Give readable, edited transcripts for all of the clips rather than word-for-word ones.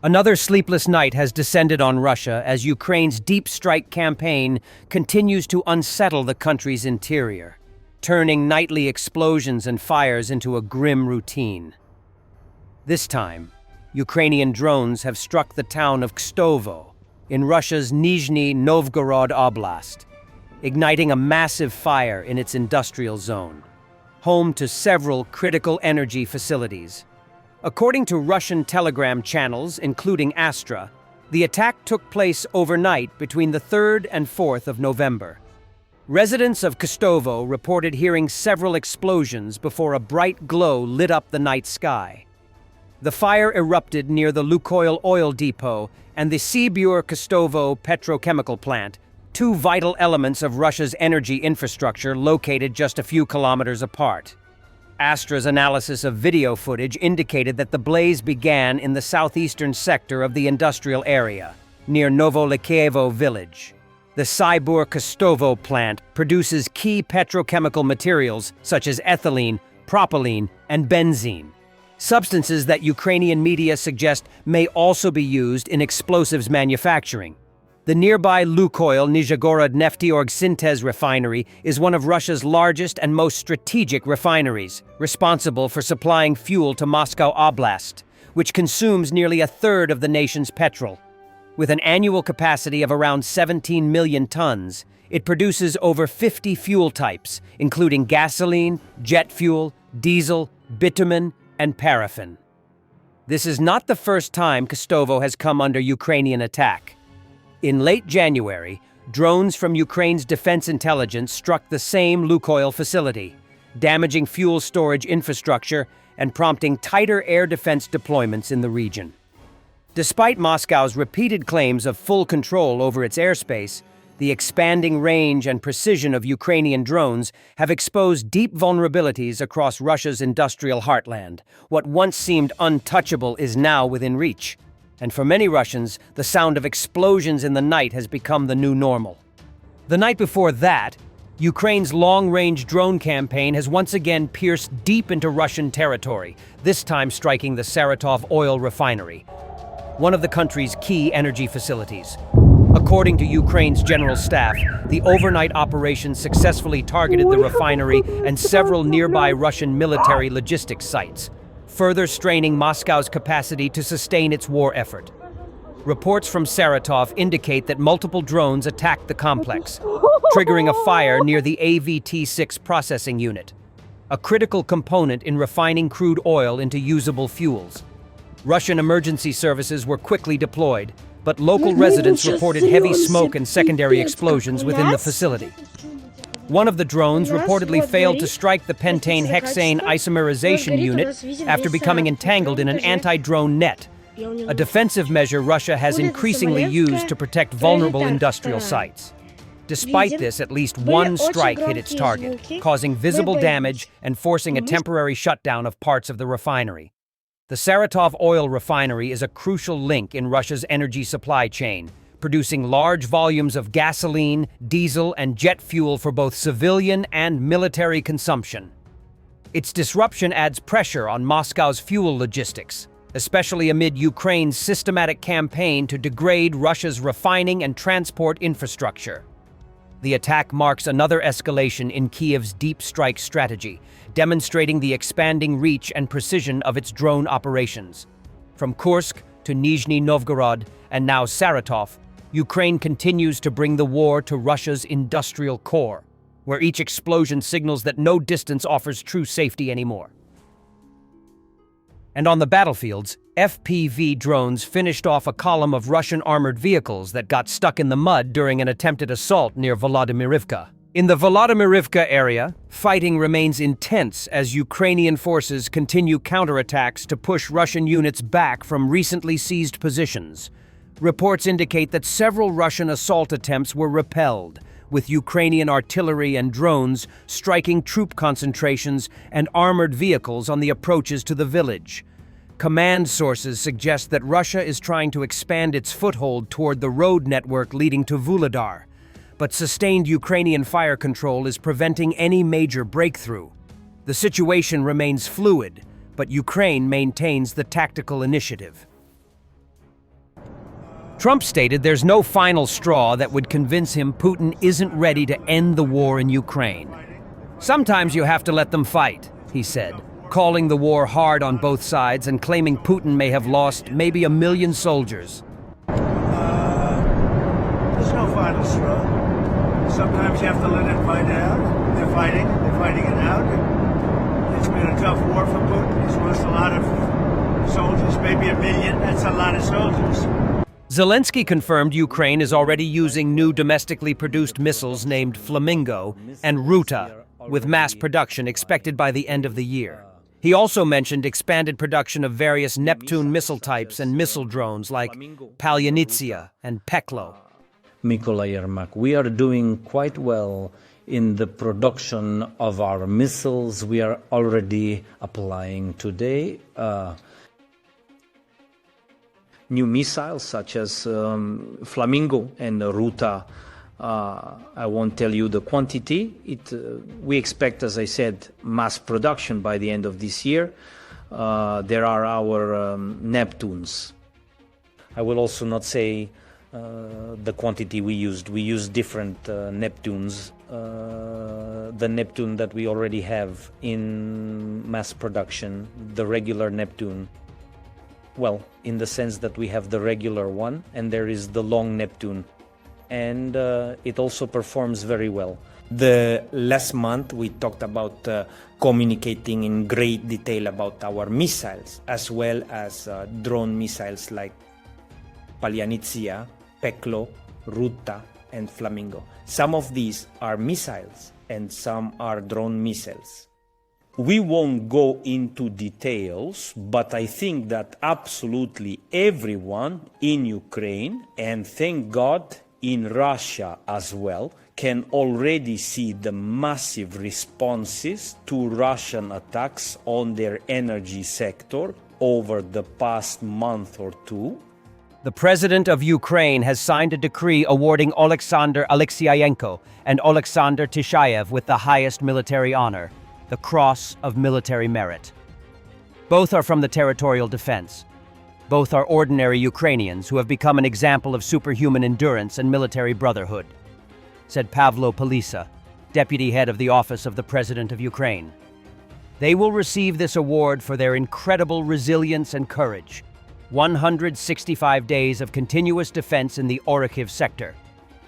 Another sleepless night has descended on Russia as Ukraine's deep strike campaign continues to unsettle the country's interior, turning nightly explosions and fires into a grim routine. This time, Ukrainian drones have struck the town of Kstovo in Russia's Nizhny Novgorod Oblast, igniting a massive fire in its industrial zone, home to several critical energy facilities. According to Russian telegram channels, including Astra, the attack took place overnight between the 3rd and 4th of November. Residents of Kstovo reported hearing several explosions before a bright glow lit up the night sky. The fire erupted near the Lukoil oil depot and the Sibur-Kstovo petrochemical plant, two vital elements of Russia's energy infrastructure located just a few kilometers apart. Astra's analysis of video footage indicated that the blaze began in the southeastern sector of the industrial area, near Novolikevo village. The Sibur-Kstovo plant produces key petrochemical materials such as ethylene, propylene, and benzene, substances that Ukrainian media suggest may also be used in explosives manufacturing. The nearby Lukoil Nizhegorod Nefteorg Syntez refinery is one of Russia's largest and most strategic refineries, responsible for supplying fuel to Moscow Oblast, which consumes nearly a third of the nation's petrol. With an annual capacity of around 17 million tons, it produces over 50 fuel types, including gasoline, jet fuel, diesel, bitumen, and paraffin. This is not the first time Kstovo has come under Ukrainian attack. In late January, drones from Ukraine's defense intelligence struck the same Lukoil facility, damaging fuel storage infrastructure and prompting tighter air defense deployments in the region. Despite Moscow's repeated claims of full control over its airspace, the expanding range and precision of Ukrainian drones have exposed deep vulnerabilities across Russia's industrial heartland. What once seemed untouchable is now within reach. And for many Russians, the sound of explosions in the night has become the new normal. The night before that, Ukraine's long-range drone campaign has once again pierced deep into Russian territory, this time striking the Saratov oil refinery, one of the country's key energy facilities. According to Ukraine's general staff, the overnight operation successfully targeted the refinery and several nearby Russian military logistics sites, further straining Moscow's capacity to sustain its war effort. Reports from Saratov indicate that multiple drones attacked the complex, triggering a fire near the AVT-6 processing unit, a critical component in refining crude oil into usable fuels. Russian emergency services were quickly deployed, but local residents reported heavy smoke and secondary explosions within the facility. One of the drones reportedly failed to strike the pentane-hexane isomerization unit after becoming entangled in an anti-drone net, a defensive measure Russia has increasingly used to protect vulnerable industrial sites. Despite this, at least one strike hit its target, causing visible damage and forcing a temporary shutdown of parts of the refinery. The Saratov oil refinery is a crucial link in Russia's energy supply chain, producing large volumes of gasoline, diesel, and jet fuel for both civilian and military consumption. Its disruption adds pressure on Moscow's fuel logistics, especially amid Ukraine's systematic campaign to degrade Russia's refining and transport infrastructure. The attack marks another escalation in Kiev's deep strike strategy, demonstrating the expanding reach and precision of its drone operations. From Kursk to Nizhny Novgorod and now Saratov, Ukraine continues to bring the war to Russia's industrial core, where each explosion signals that no distance offers true safety anymore. And on the battlefields, FPV drones finished off a column of Russian armored vehicles that got stuck in the mud during an attempted assault near Volodymyrivka. In the Volodymyrivka area, fighting remains intense as Ukrainian forces continue counterattacks to push Russian units back from recently seized positions. Reports indicate that several Russian assault attempts were repelled, with Ukrainian artillery and drones striking troop concentrations and armored vehicles on the approaches to the village. Command sources suggest that Russia is trying to expand its foothold toward the road network leading to Vuhledar, but sustained Ukrainian fire control is preventing any major breakthrough. The situation remains fluid, but Ukraine maintains the tactical initiative. Trump stated there's no final straw that would convince him Putin isn't ready to end the war in Ukraine. Sometimes you have to let them fight, he said, calling the war hard on both sides and claiming Putin may have lost maybe 1 million soldiers. There's no final straw. Sometimes you have to let it fight out. They're fighting it out. It's been a tough war for Putin. He's lost a lot of soldiers, maybe 1 million. That's a lot of soldiers. Zelensky confirmed Ukraine is already using new domestically produced missiles named Flamingo and Ruta, with mass production expected by the end of the year. He also mentioned expanded production of various Neptune missile types and missile drones like Palyanitsia and Peklo. Mykola Yermak, we are doing quite well in the production of our missiles. We are already applying today new missiles such as Flamingo and Ruta. I won't tell you the quantity. We expect, as I said, mass production by the end of this year. There are our Neptunes. I will also not say the quantity we used. We used different Neptunes. The Neptune that we already have in mass production, the regular Neptune. Well, in the sense that we have the regular one and there is the long Neptune. And it also performs very well. The last month we talked about communicating in great detail about our missiles, as well as drone missiles like Palyanitsia, Peklo, Ruta, and Flamingo. Some of these are missiles and some are drone missiles. We won't go into details, but I think that absolutely everyone in Ukraine, and thank God in Russia as well, can already see the massive responses to Russian attacks on their energy sector over the past month or two. The president of Ukraine has signed a decree awarding Oleksandr Alexeyenko and Oleksandr Tishayev with the highest military honor, the Cross of Military Merit. Both are from the Territorial Defense. Both are ordinary Ukrainians who have become an example of superhuman endurance and military brotherhood, said Pavlo Polisa, deputy head of the Office of the President of Ukraine. They will receive this award for their incredible resilience and courage. 165 days of continuous defense in the Orikhiv sector,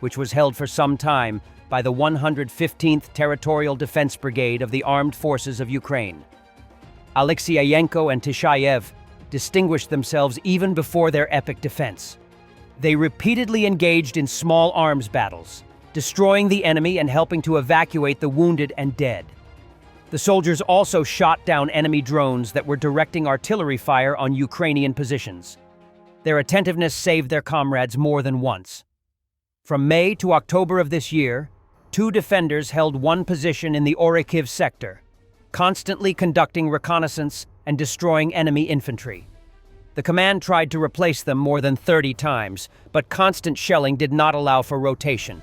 which was held for some time by the 115th Territorial Defense Brigade of the Armed Forces of Ukraine. Alexeyenko and Tishayev distinguished themselves even before their epic defense. They repeatedly engaged in small arms battles, destroying the enemy and helping to evacuate the wounded and dead. The soldiers also shot down enemy drones that were directing artillery fire on Ukrainian positions. Their attentiveness saved their comrades more than once. From May to October of this year, 2 defenders held one position in the Orikhiv sector, constantly conducting reconnaissance and destroying enemy infantry. The command tried to replace them more than 30 times, but constant shelling did not allow for rotation.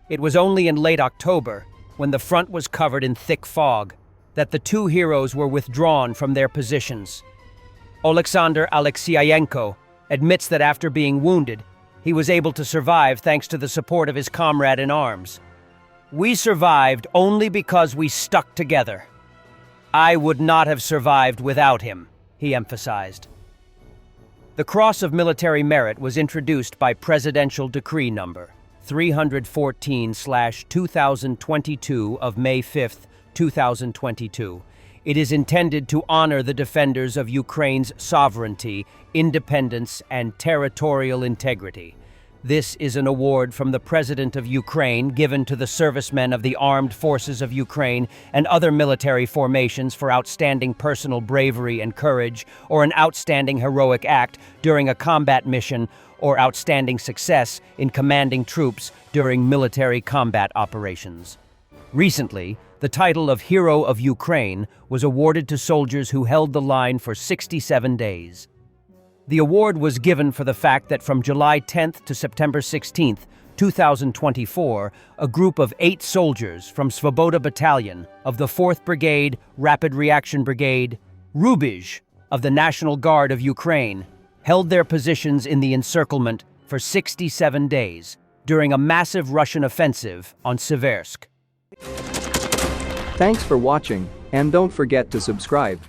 It was only in late October, when the front was covered in thick fog, that the 2 heroes were withdrawn from their positions. Oleksandr Alexeyenko admits that after being wounded, he was able to survive thanks to the support of his comrade in arms. "We survived only because we stuck together. I would not have survived without him," he emphasized. The Cross of Military Merit was introduced by Presidential Decree Number 314/2022 of May 5, 2022. It is intended to honor the defenders of Ukraine's sovereignty, independence, and territorial integrity. This is an award from the President of Ukraine given to the servicemen of the Armed Forces of Ukraine and other military formations for outstanding personal bravery and courage, or an outstanding heroic act during a combat mission, or outstanding success in commanding troops during military combat operations. Recently, the title of Hero of Ukraine was awarded to soldiers who held the line for 67 days. The award was given for the fact that from July 10th to September 16th, 2024, a group of 8 soldiers from Svoboda Battalion of the 4th Brigade, Rapid Reaction Brigade, Rubizh of the National Guard of Ukraine, held their positions in the encirclement for 67 days during a massive Russian offensive on Siversk. Thanks for watching, and don't forget to subscribe.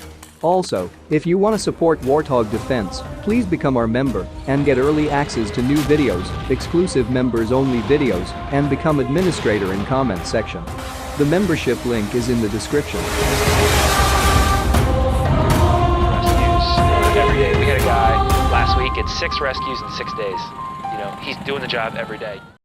Also, if you want to support Warthog Defense, please become our member and get early access to new videos, exclusive members-only videos, and become administrator in comment section. The membership link is in the description. Rescues every day. We had a guy last week at 6 rescues in 6 days. You know, he's doing the job every day.